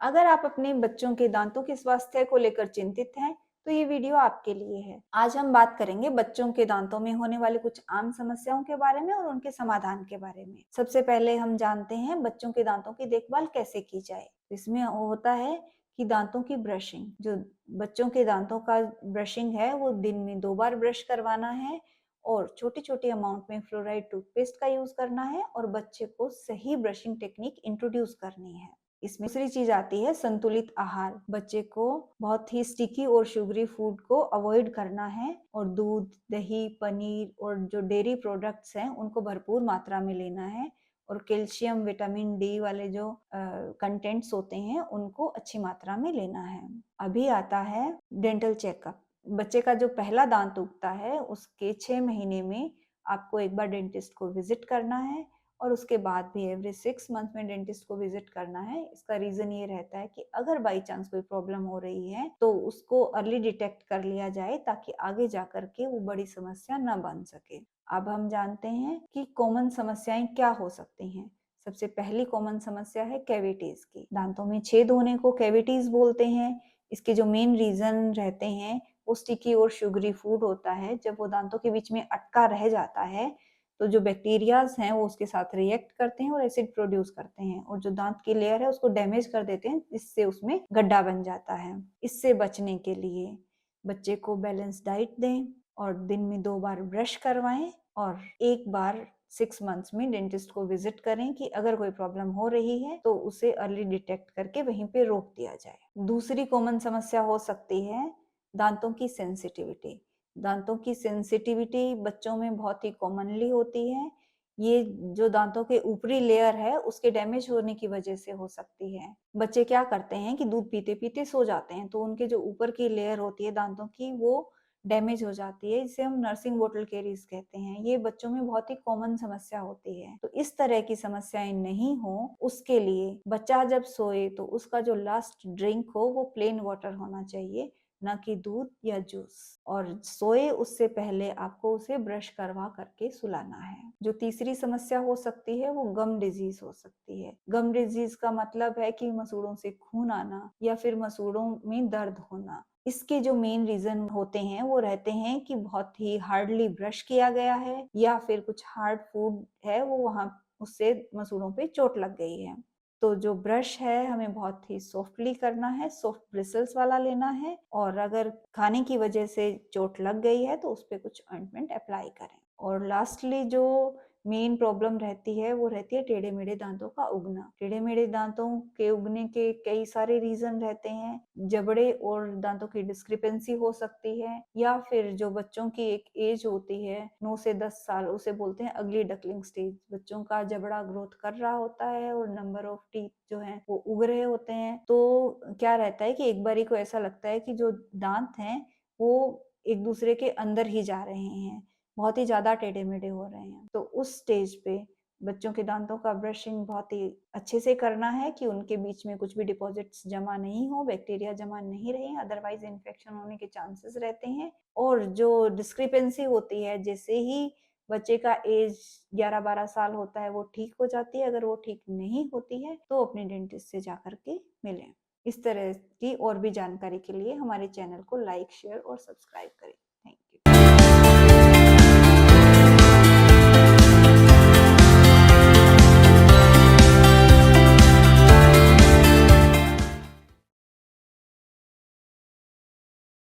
अगर आप अपने बच्चों के दांतों के स्वास्थ्य को लेकर चिंतित हैं, तो ये वीडियो आपके लिए है। आज हम बात करेंगे बच्चों के दांतों में होने वाली कुछ आम समस्याओं के बारे में और उनके समाधान के बारे में। सबसे पहले हम जानते हैं बच्चों के दांतों की देखभाल कैसे की जाए। इसमें होता है कि दांतों की ब्रशिंग, जो बच्चों के दांतों का ब्रशिंग है वो दिन में 2 बार ब्रश करवाना है और छोटी-छोटी अमाउंट में फ्लोराइड टूथपेस्ट का यूज करना है और बच्चे को सही ब्रशिंग टेक्निक इंट्रोड्यूस करनी है। इसमें दूसरी चीज आती है संतुलित आहार। बच्चे को बहुत ही स्टिकी और शुगरी फूड को अवॉइड करना है और दूध, दही, पनीर और जो डेयरी प्रोडक्ट्स हैं उनको भरपूर मात्रा में लेना है और कैल्शियम, विटामिन डी वाले जो कंटेंट्स होते हैं उनको अच्छी मात्रा में लेना है। अभी आता है डेंटल चेकअप। बच्चे का जो पहला दांत उगता है उसके 6 महीने में आपको एक बार डेंटिस्ट को विजिट करना है और उसके बाद भी एवरी 6 मंथ में डेंटिस्ट को विजिट करना है। इसका रीजन ये रहता है कि अगर बाई चांस कोई प्रॉब्लम हो रही है तो उसको अर्ली डिटेक्ट कर लिया जाए ताकि आगे जाकर के वो बड़ी समस्या न बन सके। अब हम जानते हैं कि कॉमन समस्याएं क्या हो सकती हैं। सबसे पहली कॉमन समस्या है कैविटीज की। दांतों में छेद होने को कैविटीज बोलते हैं। इसके जो मेन रीजन रहते हैं वो स्टिकी और शुगरी फूड होता है। जब वो दांतों के बीच में अटका रह जाता है तो जो बैक्टीरियाज हैं वो उसके साथ रिएक्ट करते हैं और एसिड प्रोड्यूस करते हैं और जो दांत की लेयर है उसको डैमेज कर देते हैं, जिससे उसमें गड्ढा बन जाता है। इससे बचने के लिए बच्चे को बैलेंस डाइट दें और दिन में 2 बार ब्रश करवाएं और एक बार 6 मंथ्स में डेंटिस्ट को विजिट करें कि अगर कोई प्रॉब्लम हो रही है तो उसे अर्ली डिटेक्ट करके वहीं पे रोक दिया जाए। दूसरी कॉमन समस्या हो सकती है दांतों की सेंसिटिविटी। दांतों की सेंसिटिविटी बच्चों में बहुत ही कॉमनली होती है। ये जो दांतों के ऊपरी लेयर है उसके डैमेज होने की वजह से हो सकती है। बच्चे क्या करते हैं कि दूध पीते पीते सो जाते हैं तो उनके जो ऊपर की लेयर होती है दांतों की वो डैमेज हो जाती है, जिसे हम नर्सिंग बोतल कैरीज कहते हैं। ये बच्चों में बहुत ही कॉमन समस्या होती है। तो इस तरह की समस्याएं नहीं हो उसके लिए बच्चा जब सोए तो उसका जो लास्ट ड्रिंक हो वो प्लेन वाटर होना चाहिए, ना कि दूध या जूस। और सोए उससे पहले आपको उसे ब्रश करवा करके सुलाना है। जो तीसरी समस्या हो सकती है वो गम डिजीज हो सकती है। गम डिजीज का मतलब है कि मसूड़ों से खून आना या फिर मसूड़ों में दर्द होना। इसके जो मेन रीजन होते हैं वो रहते हैं कि बहुत ही हार्डली ब्रश किया गया है या फिर कुछ हार्ड फूड है वो वहां उससे मसूड़ों पे चोट लग गई है। तो जो ब्रश है हमें बहुत ही सॉफ्टली करना है, सॉफ्ट ब्रिसल्स वाला लेना है और अगर खाने की वजह से चोट लग गई है तो उस पर कुछ ऑइंटमेंट अप्लाई करें। और लास्टली जो मेन प्रॉब्लम रहती है वो रहती है टेढ़े मेढ़े दांतों का उगना। टेढ़े मेढ़े दांतों के उगने के कई सारे रीजन रहते हैं। जबड़े और दांतों की डिस्क्रिपेंसी हो सकती है या फिर जो बच्चों की एक एज होती है 9 से 10 साल, उसे बोलते हैं अगली डकलिंग स्टेज। बच्चों का जबड़ा ग्रोथ कर रहा होता है और नंबर ऑफ टीथ जो है वो उग रहे होते हैं। तो क्या रहता है कि एक बारी को ऐसा लगता है कि जो दांत हैं वो एक दूसरे के अंदर ही जा रहे हैं, बहुत ही ज्यादा टेढ़े मेढ़े हो रहे हैं। तो उस स्टेज पे बच्चों के दांतों का ब्रशिंग बहुत ही अच्छे से करना है कि उनके बीच में कुछ भी डिपॉजिट्स जमा नहीं हो, बैक्टीरिया जमा नहीं रहे, अदरवाइज इन्फेक्शन होने के चांसेस रहते हैं। और जो डिस्क्रिपेंसी होती है, जैसे ही बच्चे का एज 11-12 साल होता है वो ठीक हो जाती है। अगर वो ठीक नहीं होती है तो अपने डेंटिस्ट से जाकर के मिलें। इस तरह की और भी जानकारी के लिए हमारे चैनल को लाइक, शेयर और सब्सक्राइब करें।